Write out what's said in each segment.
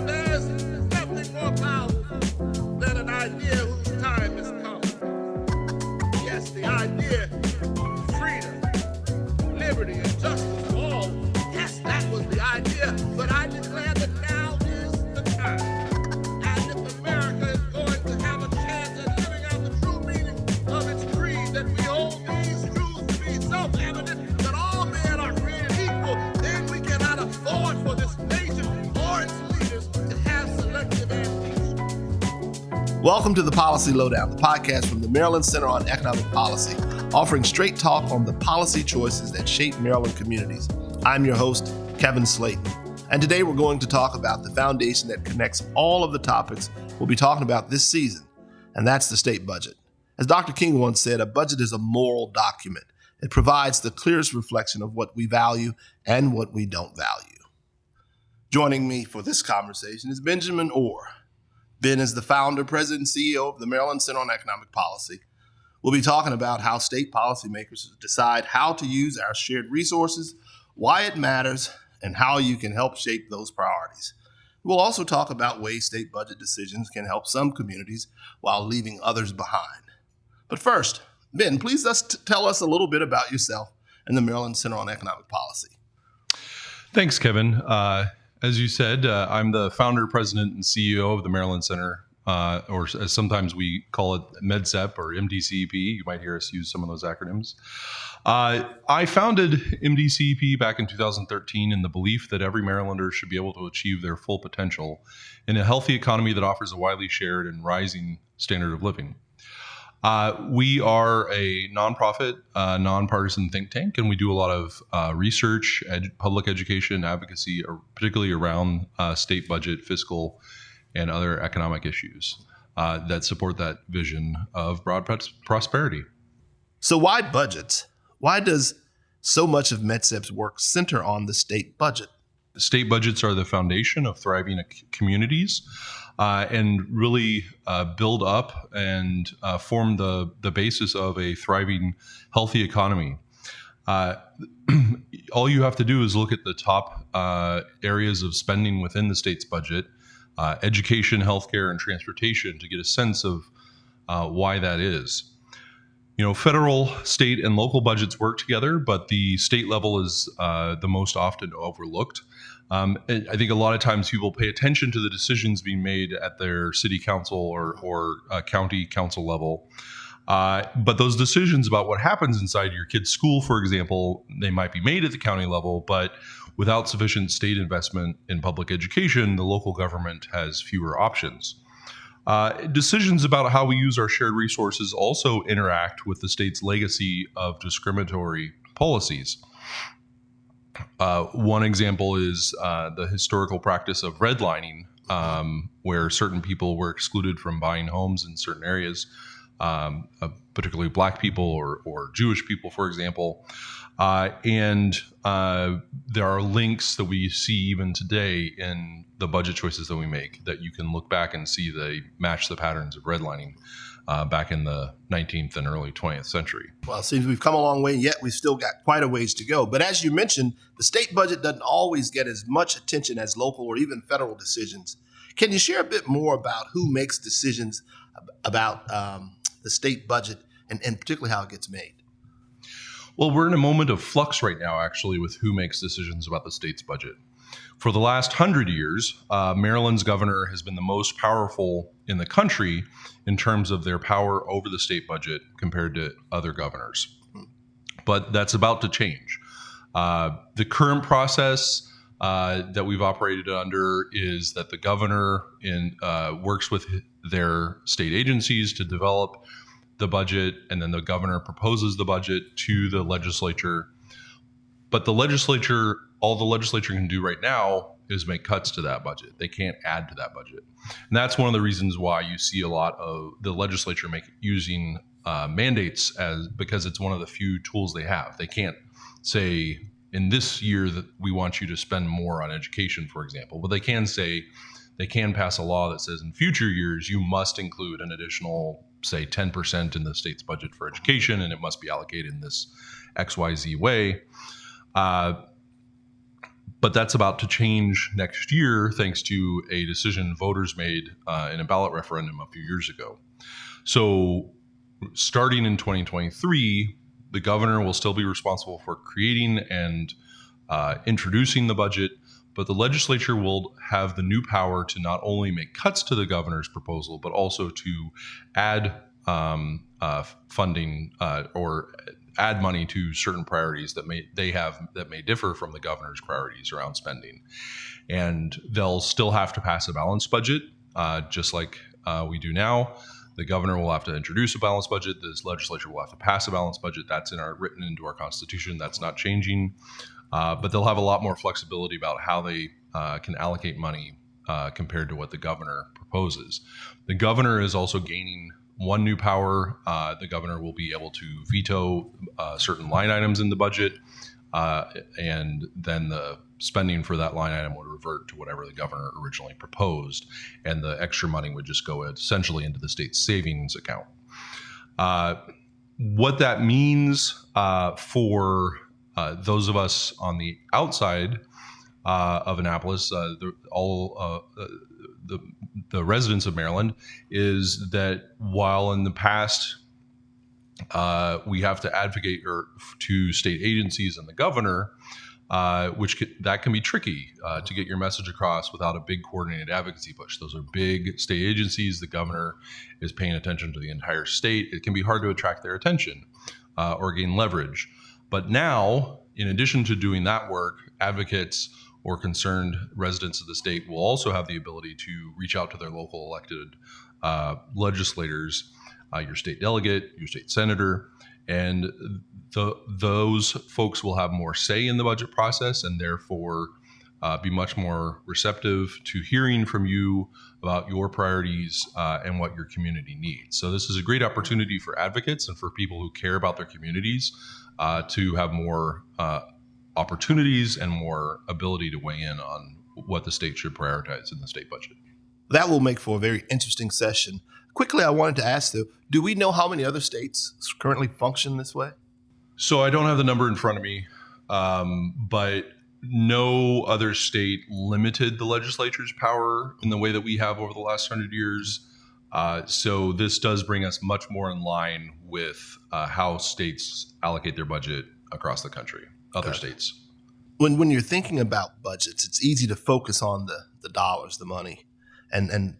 And there's nothing more powerful than an idea whose time has come. Yes, the idea of freedom, liberty, and justice for all. Yes, that was the idea. But I declare that now is the time. And if America is going to have a chance at living out the true meaning of its creed, that we hold these truths to be self-evident, that all men are created equal, then we cannot afford for this nation or its leaders to have selective amnesia. Welcome to the Policy Lowdown, the podcast from the Maryland Center on Economic Policy, offering straight talk on the policy choices that shape Maryland communities. I'm your host, Kevin Slayton, and today we're going to talk about the foundation that connects all of the topics we'll be talking about this season, and that's the state budget. As Dr. King once said, a budget is a moral document. It provides the clearest reflection of what we value and what we don't value. Joining me for this conversation is Benjamin Orr. Ben is the founder, president, and CEO of the Maryland Center on Economic Policy. We'll be talking about how state policymakers decide how to use our shared resources, why it matters, and how you can help shape those priorities. We'll also talk about ways state budget decisions can help some communities while leaving others behind. But first, Ben, please tell us a little bit about yourself and the Maryland Center on Economic Policy. Thanks, Kevin. As you said, I'm the founder, president, and CEO of the Maryland Center, or as sometimes we call it MedCep or MDCEP. You might hear us use some of those acronyms. I founded MDCEP back in 2013 in the belief that every Marylander should be able to achieve their full potential in a healthy economy that offers a widely shared and rising standard of living. We are a nonprofit, nonpartisan think tank, and we do a lot of research, public education, advocacy, particularly around state budget, fiscal, and other economic issues that support that vision of broad prosperity. So why budgets? Why does so much of MedCep's work center on the state budget? State budgets are the foundation of thriving communities and really build up and form the basis of a thriving, healthy economy. All you have to do is look at the top areas of spending within the state's budget, education, healthcare, and transportation to get a sense of why that is. You know, federal, state, and local budgets work together, but the state level is the most often overlooked. I think a lot of times people pay attention to the decisions being made at their city council or county council level. But those decisions about what happens inside your kid's school, for example, they might be made at the county level, but without sufficient state investment in public education, the local government has fewer options. Decisions about how we use our shared resources also interact with the state's legacy of discriminatory policies. One example is the historical practice of redlining, where certain people were excluded from buying homes in certain areas, particularly Black people or Jewish people, for example. And there are links that we see even today in the budget choices that we make that you can look back and see they match the patterns of redlining back in the 19th and early 20th century. Well, it seems we've come a long way, yet we've still got quite a ways to go. But as you mentioned, the state budget doesn't always get as much attention as local or even federal decisions. Can you share a bit more about who makes decisions about the state budget and particularly how it gets made? Well, we're in a moment of flux right now, actually, with who makes decisions about the state's budget. For the last 100 years, Maryland's governor has been the most powerful in the country in terms of their power over the state budget compared to other governors. But that's about to change. The current process that we've operated under is that the governor works with their state agencies to develop the budget, and then the governor proposes the budget to the legislature. But all the legislature can do right now is make cuts to that budget. They can't add to that budget. And that's one of the reasons why you see a lot of the legislature using mandates because it's one of the few tools they have. They can't say in this year that we want you to spend more on education, for example, but they can pass a law that says in future years you must include an additional, say, 10% in the state's budget for education, and it must be allocated in this XYZ way. But that's about to change next year thanks to a decision voters made in a ballot referendum a few years ago. So starting in 2023, the governor will still be responsible for creating and introducing the budget, but the legislature will have the new power to not only make cuts to the governor's proposal, but also to add funding or add money to certain priorities that may differ from the governor's priorities around spending. And they'll still have to pass a balanced budget, just like we do now. The governor will have to introduce a balanced budget. This legislature will have to pass a balanced budget. That's written into our Constitution. That's not changing. But they'll have a lot more flexibility about how they can allocate money compared to what the governor proposes. The governor is also gaining one new power. The governor will be able to veto certain line items in the budget, and then the spending for that line item would revert to whatever the governor originally proposed, and the extra money would just go essentially into the state's savings account. What that means for those of us on the outside of Annapolis, the residents of Maryland, is that while in the past we have to advocate to state agencies and the governor, that can be tricky to get your message across without a big coordinated advocacy push. Those are big state agencies. The governor is paying attention to the entire state. It can be hard to attract their attention or gain leverage. But now, in addition to doing that work, advocates or concerned residents of the state will also have the ability to reach out to their local elected legislators, your state delegate, your state senator, and those folks will have more say in the budget process and therefore be much more receptive to hearing from you about your priorities and what your community needs. So this is a great opportunity for advocates and for people who care about their communities to have more opportunities and more ability to weigh in on what the state should prioritize in the state budget. That will make for a very interesting session. Quickly, I wanted to ask, though, do we know how many other states currently function this way? So I don't have the number in front of me, but no other state limited the legislature's power in the way that we have over the last 100 years. So this does bring us much more in line with how states allocate their budget across the country, other states. When you're thinking about budgets, it's easy to focus on the dollars, the money. And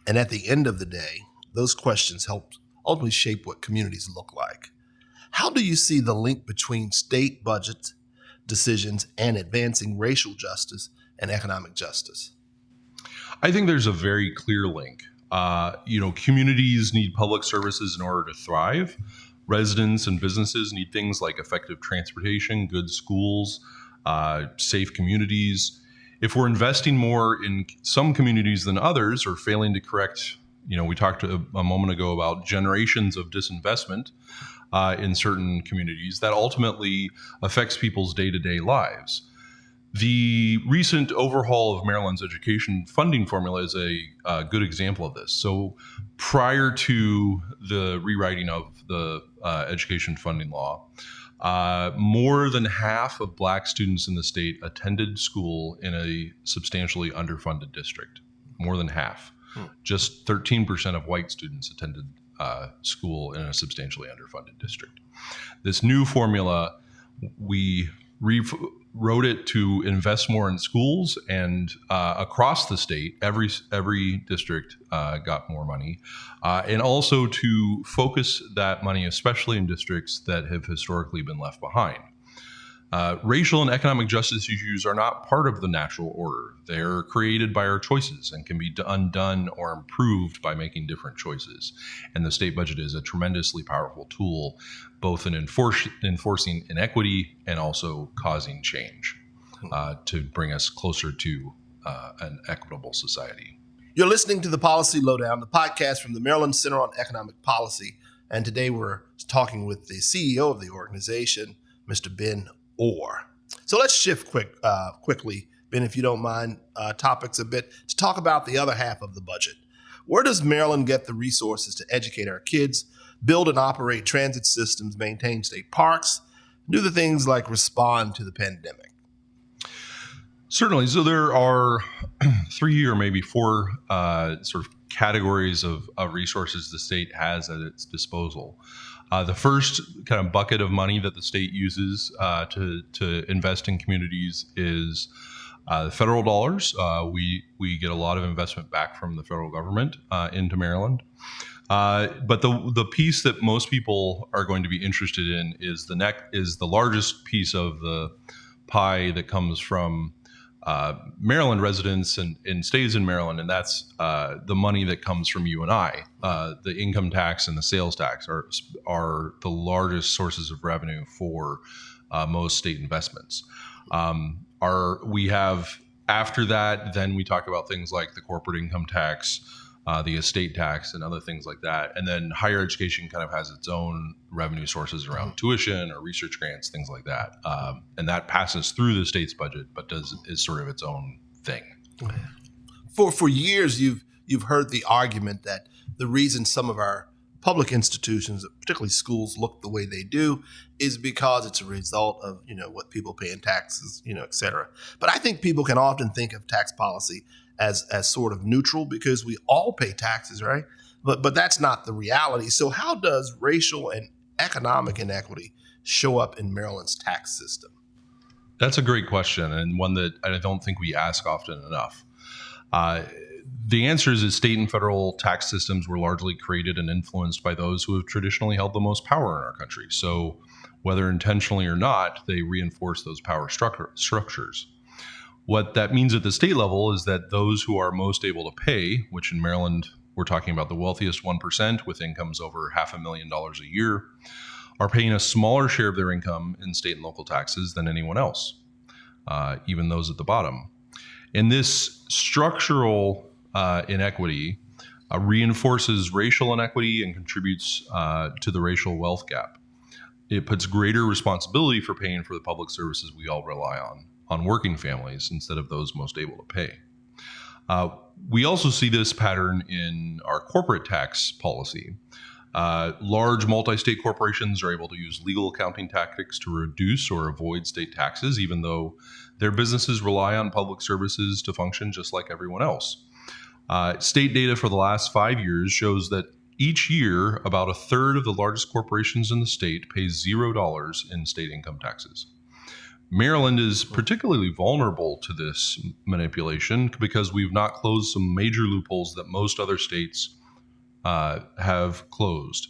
at the end of the day, those questions help ultimately shape what communities look like. How do you see the link between state budget decisions and advancing racial justice and economic justice? I think there's a very clear link. Communities need public services in order to thrive. Residents and businesses need things like effective transportation, good schools, safe communities. If we're investing more in some communities than others or failing to correct, we talked a moment ago about generations of disinvestment in certain communities, that ultimately affects people's day-to-day lives. The recent overhaul of Maryland's education funding formula is a good example of this. So prior to the rewriting of the education funding law, more than half of Black students in the state attended school in a substantially underfunded district. More than half. Just 13% of white students attended school in a substantially underfunded district. This new formula, we rewrote it to invest more in schools, and across the state, every district got more money, and also to focus that money, especially in districts that have historically been left behind. Racial and economic justice issues are not part of the natural order. They're created by our choices and can be undone or improved by making different choices. And the state budget is a tremendously powerful tool, both in enforcing inequity and also causing change to bring us closer to an equitable society. You're listening to the Policy Lowdown, the podcast from the Maryland Center on Economic Policy. And today we're talking with the CEO of the organization, Mr. Ben Orr. So let's shift quickly, Ben, if you don't mind, topics a bit to talk about the other half of the budget. Where does Maryland get the resources to educate our kids, build and operate transit systems, maintain state parks, do the things like respond to the pandemic? Certainly. So there are 3 or maybe 4 sort of categories of resources the state has at its disposal. The first kind of bucket of money that the state uses to invest in communities is the federal dollars. We get a lot of investment back from the federal government into Maryland. But the piece that most people are going to be interested in is the largest piece of the pie that comes from Maryland residents and stays in Maryland, and that's the money that comes from you and I. The income tax and the sales tax are the largest sources of revenue for most state investments. We have after that, then we talk about things like the corporate income tax, the estate tax, and other things like that. And then higher education kind of has its own revenue sources around tuition or research grants, things like that. And that passes through the state's budget, but is sort of its own thing. For years, you've heard the argument that the reason some of our public institutions, particularly schools, look the way they do is because it's a result of what people pay in taxes, et cetera. But I think people can often think of tax policy as sort of neutral because we all pay taxes, right? But that's not the reality. So how does racial and economic inequity show up in Maryland's tax system? That's a great question, and one that I don't think we ask often enough. The answer is that state and federal tax systems were largely created and influenced by those who have traditionally held the most power in our country. So whether intentionally or not, they reinforce those power structures. What that means at the state level is that those who are most able to pay, which in Maryland, we're talking about the wealthiest 1% with incomes over $500,000 a year, are paying a smaller share of their income in state and local taxes than anyone else, even those at the bottom. And this structural inequity reinforces racial inequity and contributes to the racial wealth gap. It puts greater responsibility for paying for the public services we all rely on working families instead of those most able to pay. We also see this pattern in our corporate tax policy. Large multi-state corporations are able to use legal accounting tactics to reduce or avoid state taxes, even though their businesses rely on public services to function just like everyone else. State data for the last 5 years shows that each year, about a third of the largest corporations in the state pay $0 in state income taxes. Maryland is particularly vulnerable to this manipulation because we've not closed some major loopholes that most other states have closed.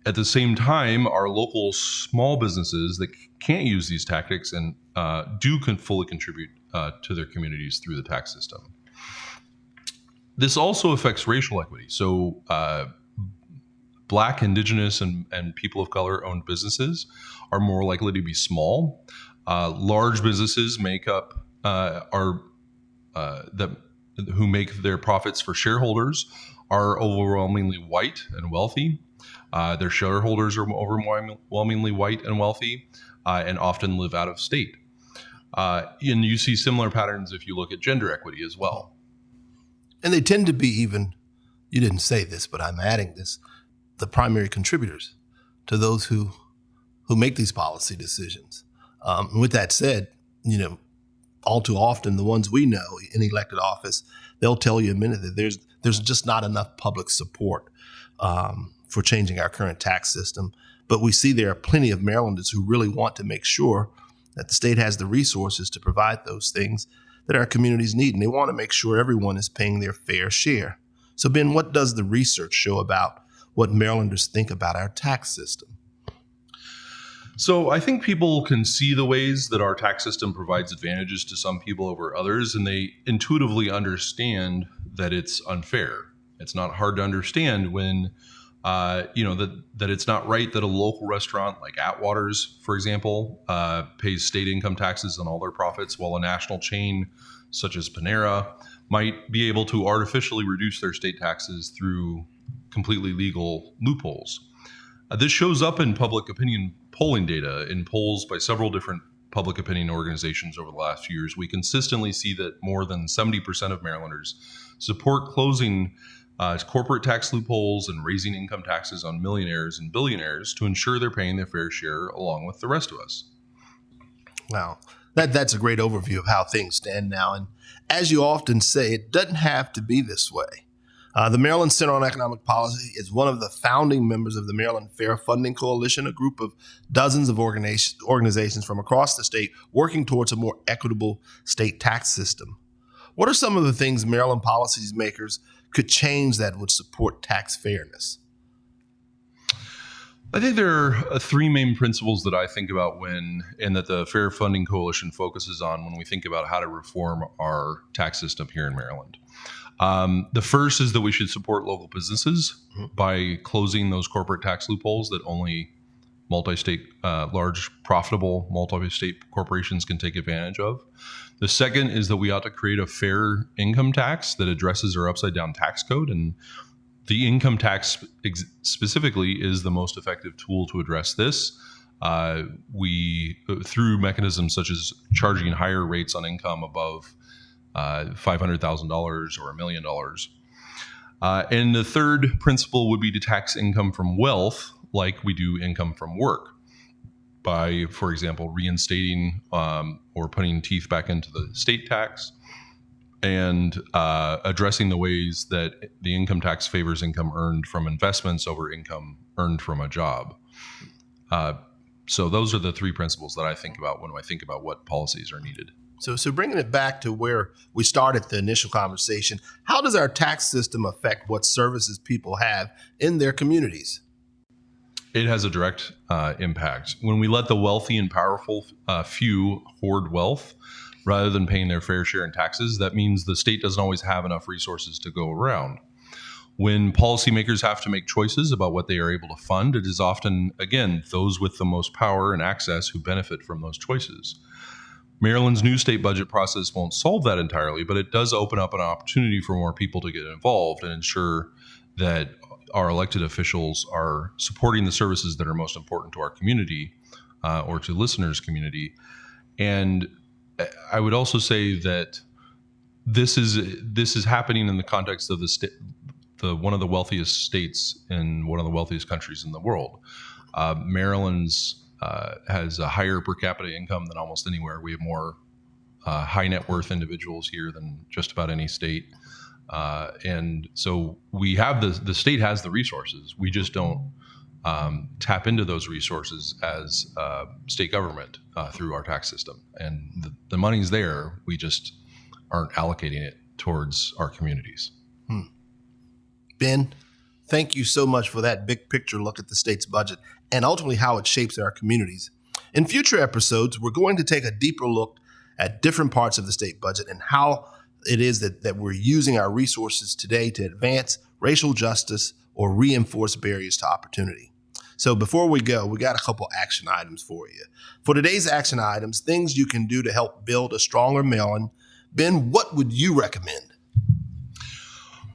At the same time, our local small businesses that can't use these tactics and can fully contribute to their communities through the tax system. This also affects racial equity. So Black, Indigenous, and people of color owned businesses are more likely to be small. Large businesses who make their profits for shareholders are overwhelmingly white and wealthy. Their shareholders are overwhelmingly white and wealthy, and often live out of state. And you see similar patterns if you look at gender equity as well. And they tend to be even, you didn't say this, but I'm adding this, the primary contributors to those who make these policy decisions. With that said, all too often the ones we know in elected office, they'll tell you in a minute that there's just not enough public support for changing our current tax system. But we see there are plenty of Marylanders who really want to make sure that the state has the resources to provide those things that our communities need. And they want to make sure everyone is paying their fair share. So Ben, what does the research show about what Marylanders think about our tax system? So I think people can see the ways that our tax system provides advantages to some people over others, and they intuitively understand that it's unfair. It's not hard to understand when, that it's not right that a local restaurant like Atwater's, for example, pays state income taxes on all their profits, while a national chain such as Panera might be able to artificially reduce their state taxes through completely legal loopholes. This shows up in public opinion polling data. In polls by several different public opinion organizations over the last few years, we consistently see that more than 70% of Marylanders support closing corporate tax loopholes and raising income taxes on millionaires and billionaires to ensure they're paying their fair share along with the rest of us. Wow. That's a great overview of how things stand now. And as you often say, it doesn't have to be this way. The Maryland Center on Economic Policy is one of the founding members of the Maryland Fair Funding Coalition, a group of dozens of organizations from across the state working towards a more equitable state tax system. What are some of the things Maryland policymakers could change that would support tax fairness? I think there are three main principles that I think about and that the Fair Funding Coalition focuses on when we think about how to reform our tax system here in Maryland. The first is that we should support local businesses by closing those corporate tax loopholes that only large, profitable multi-state corporations can take advantage of. The second is that we ought to create a fair income tax that addresses our upside-down tax code, and the income tax specifically is the most effective tool to address this. We, through mechanisms such as charging higher rates on income above $500,000 or $1 million. And the third principle would be to tax income from wealth like we do income from work by, for example, reinstating or putting teeth back into the state tax and addressing the ways that the income tax favors income earned from investments over income earned from a job. So those are the three principles that I think about when I think about what policies are needed. So bringing it back to where we started the initial conversation, how does our tax system affect what services people have in their communities? It has a direct impact. When we let the wealthy and powerful few hoard wealth rather than paying their fair share in taxes, that means the state doesn't always have enough resources to go around. When policymakers have to make choices about what they are able to fund, it is often, again, those with the most power and access who benefit from those choices. Maryland's new state budget process won't solve that entirely, but it does open up an opportunity for more people to get involved and ensure that our elected officials are supporting the services that are most important to our community or to listeners' community. And I would also say that this is happening in the context of one of the wealthiest states in one of the wealthiest countries in the world. Maryland's has a higher per capita income than almost anywhere. We have more high net worth individuals here than just about any state. And so we have the state has the resources. We just don't tap into those resources as state government through our tax system. And the money's there. We just aren't allocating it towards our communities. Ben, thank you so much for that big picture look at the state's budget and ultimately how it shapes our communities. In future episodes, we're going to take a deeper look at different parts of the state budget and how it is that we're using our resources today to advance racial justice or reinforce barriers to opportunity. So before we go, we got a couple action items for you. For today's action items, things you can do to help build a stronger Maryland. Ben, what would you recommend?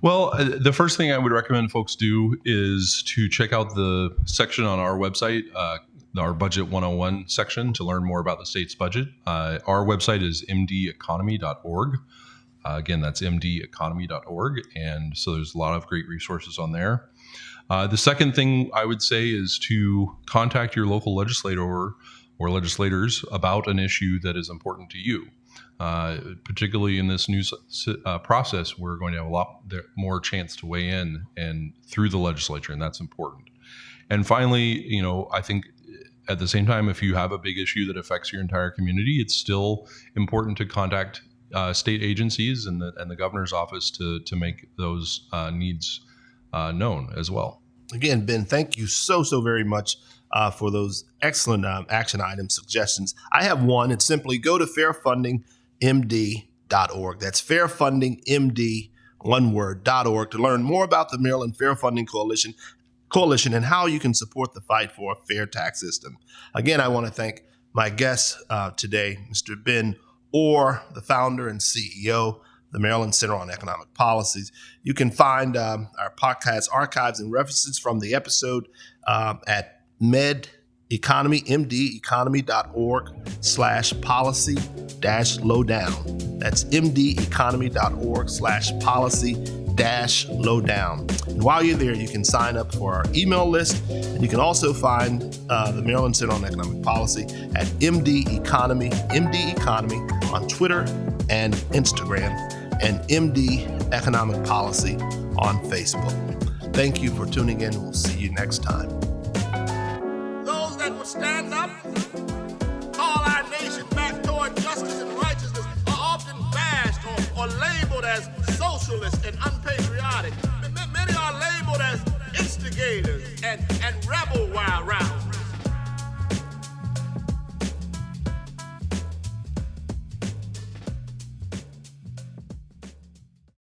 Well, the first thing I would recommend folks do is to check out the section on our website, our Budget 101 section, to learn more about the state's budget. Our website is mdeconomy.org. Again, that's mdeconomy.org. And so there's a lot of great resources on there. The second thing I would say is to contact your local legislator or legislators about an issue that is important to you. Particularly in this new process, we're going to have a lot more chance to weigh in and through the legislature, and that's important. And finally, I think at the same time, if you have a big issue that affects your entire community, it's still important to contact state agencies and the governor's office to make those needs known as well. Again, Ben, thank you so very much for those excellent action item suggestions. I have one. It's simply go to fairfundingmd.org. That's fairfundingmd, one word, .org, to learn more about the Maryland Fair Funding Coalition and how you can support the fight for a fair tax system. Again, I want to thank my guest today, Mr. Ben Orr, the founder and CEO of the Maryland Center on Economic Policies. You can find our podcast archives and references from the episode at mdeconomy.org/policy-lowdown. That's mdeconomy.org/policy-lowdown. Lowdown. And while you're there, you can sign up for our email list, and you can also find the Maryland Center on Economic Policy at MD Economy on Twitter and Instagram, and MD Economic Policy on Facebook. Thank you for tuning in. We'll see you next time. Those that will stand up, call our nation back toward justice and righteousness, are often bashed or labeled as socialist and unpatriotic.